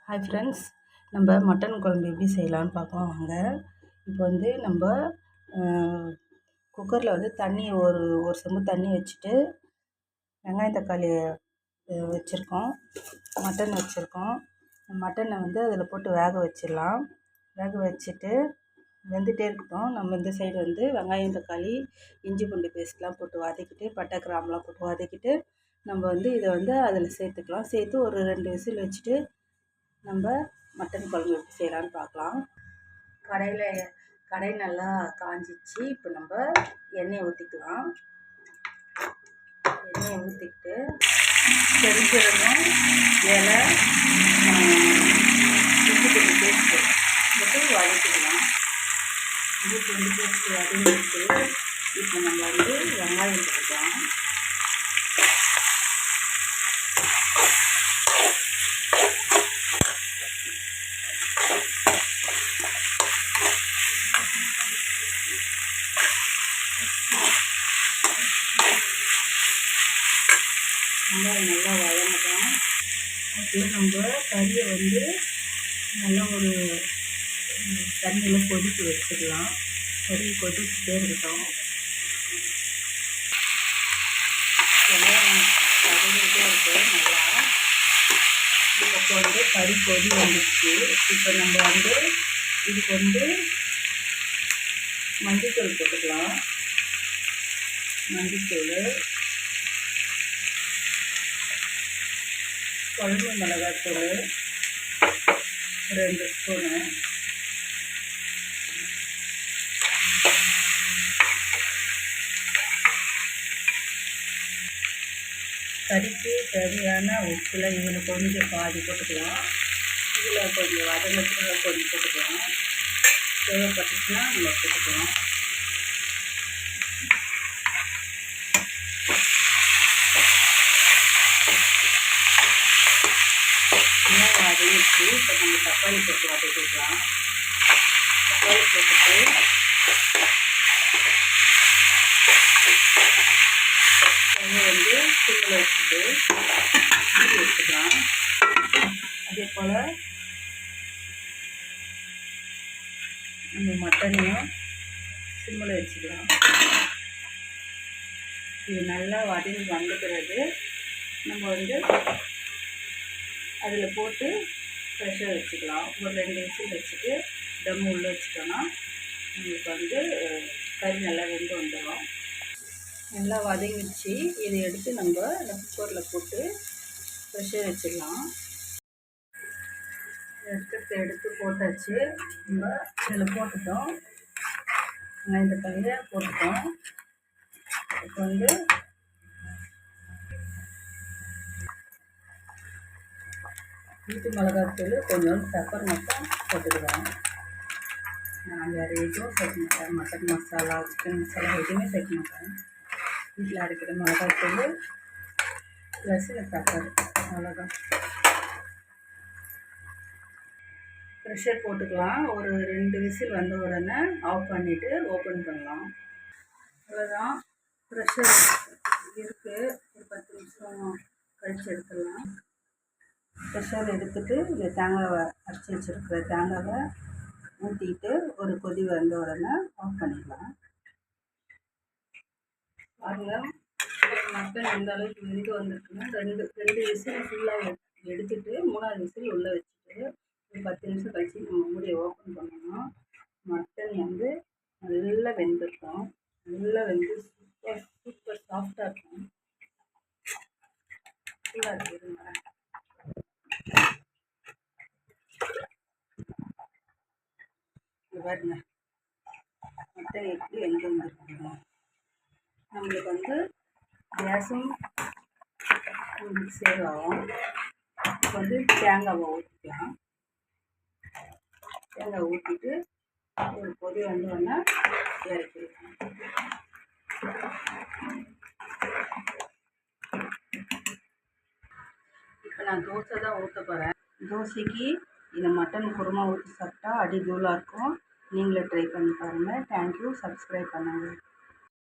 Hi friends, நம்ம mutton குழம்பு எப்படி செய்யலான்னு பார்க்கலாம் வாங்க. இப்போ வந்து நம்ம குக்கரில் தண்ணி ஒரு ஒரு செம்பு தண்ணி வச்சுட்டு வெங்காயம் தக்காளி வச்சுருக்கோம், மட்டன் வச்சுருக்கோம். மட்டனை அதில் போட்டு வேக வச்சிடலாம். வேக வச்சுட்டு வெந்துகிட்டே இருக்கட்டும். நம்ம இந்த சைடு வெங்காயம் தக்காளி இஞ்சி பூண்டு பேஸ்ட்லாம் போட்டு வதக்கிட்டு பட்டை கிராம்பெலாம் போட்டு வதக்கிட்டு நம்ம இதை அதில் சேர்த்துக்கலாம். சேர்த்து ஒரு 2 விசில் வச்சுட்டு நம்ம மட்டன் குழம்பு எப்படி செய்யலான்னு பார்க்கலாம். கடாய் நல்லா காஞ்சிச்சு. இப்போ நம்ம எண்ணெயை ஊற்றிக்கலாம். எண்ணெயை ஊற்றிக்கிட்டு பெருஞ்சீரகம், இலை, இஞ்சி பூண்டு பேஸ்ட்டு போட்டு வதக்கிக்கலாம். இஞ்சி பூண்டு பேஸ்ட்டு வதங்கிட்டு இப்போ நம்ம வெங்காயம் போட்டுக்கலாம். வெங்காயம் நல்லா வதங்கட்டும். அப்படியே நம்ம கறியை நல்லா ஒரு தண்ணியில் கொதிக்க வச்சுக்கலாம். கறி கொதிச்சுட்டே இருக்கட்டும். வெங்காயம் வதங்கிட்டே இருக்கு நல்லா. இப்போ கறி கொதி வந்துடுச்சு. இப்போ நம்ம இதுக்கு மஞ்சள்தூள் போட்டுக்கலாம். மஞ்சள்தூள், குழம்பு மிளகாத்தூள் 2 ஸ்பூனு, கறிக்கு தேவையான உப்பில் இதில் கொஞ்சம் பாதி போட்டுக்கலாம். இதில் கொஞ்சம் வதங்கத்துக்கு கொஞ்சம் போட்டுக்கலாம். தேவைப்பட்டுச்சுன்னா நம்ம போட்டுக்கலாம். வதங்கிச்சு. இப்போ நம்ம தக்காளி போட்டு வதக்கிக்கலாம். தக்காளி போட்டுட்டு அதை சிம்மில் வச்சுட்டு மூடி வச்சுக்கலாம். அதே போல் நம்ம மட்டனையும் சிம்மில் வச்சுக்கலாம். இது நல்லா வதங்கி வந்த பிறகு நம்ம அதில் போட்டு ப்ரெஷர் வச்சுக்கலாம். ஒரு 2 விசில் வச்சுட்டு தம் உள்ளே வச்சுட்டோன்னா நம்மளுக்கு கறி நல்லா வெந்து வந்துடும். நல்லா வதங்கிடுச்சு. இதை எடுத்து நம்ம குக்கரில் போட்டு ப்ரெஷர் வச்சிடலாம். எடுத்து போட்டாச்சு. நம்ம இதில் போட்டுட்டோம். இந்த கறியை போட்டுட்டோம். இப்போ வீட்டு மிளகாத்தூள், கொஞ்சோண்டு பெப்பர் மட்டும் போட்டுக்கலாம். நான் வேறு எதுவும் சேர்க்க மாட்டேன். மட்டன் மசாலா, சிக்கன் மசாலா எதுவுமே சேர்க்க மாட்டேன். வீட்டில் அரைக்கிற மிளகாத்தூள் ப்ளஸ் பெப்பர், அவ்வளோதான். ப்ரெஷர் போட்டுக்கலாம். ஒரு 2 விசில் வந்த உடனே ஆஃப் பண்ணிவிட்டு ஓப்பன் பண்ணலாம். அவ்வளோதான். ப்ரெஷர் இருக்குது. ஒரு 10 நிமிஷம் கழித்து எடுத்துடலாம். ப்ரெஷர் எடுத்துகிட்டு இந்த தேங்காவை அரைச்சி வச்சுருக்கிற தேங்காவை ஊற்றிட்டு ஒரு கொதி வந்த உடனே ஆஃப் பண்ணிக்கலாம். பாருங்கள், மட்டன் எந்த அளவுக்கு வெந்து வந்திருக்குன்னா 2 விசில் ஃபுல்லாக எடுத்துகிட்டு 3ஆவது விசில் உள்ளே வச்சுட்டு ஒரு 10 நிமிஷம் கழிச்சு நம்ம மூடியை ஓப்பன் பண்ணோம்னா மட்டன் நல்லா வெந்திருக்கும். நல்லா வெந்து சூப்பர் சாஃப்டாக இருக்கும். ஃபுல்லாக இருக்குதுங்க. பாருங்க, மட்டன் எப்படி வெந்து வந்துருக்குங்க. நம்மளுக்கு கேஸும் சேவ் ஆகும். இப்போ தேங்காவை ஊற்றிக்கலாம். தேங்காய் ஊற்றிட்டு ஒரு கொதி வந்தோடனே இறக்கிடலாம். இப்போ நான் தோசை தான் ஊற்ற போகிறேன். தோசைக்கு இந்த மட்டன் குருமா ஊற்றி சாப்பிட்டா அடி தூளாக இருக்கும். நீங்களே ட்ரை பண்ணி பாருங்கள். தேங்க்யூ. சப்ஸ்கிரைப் பண்ணுங்கள்.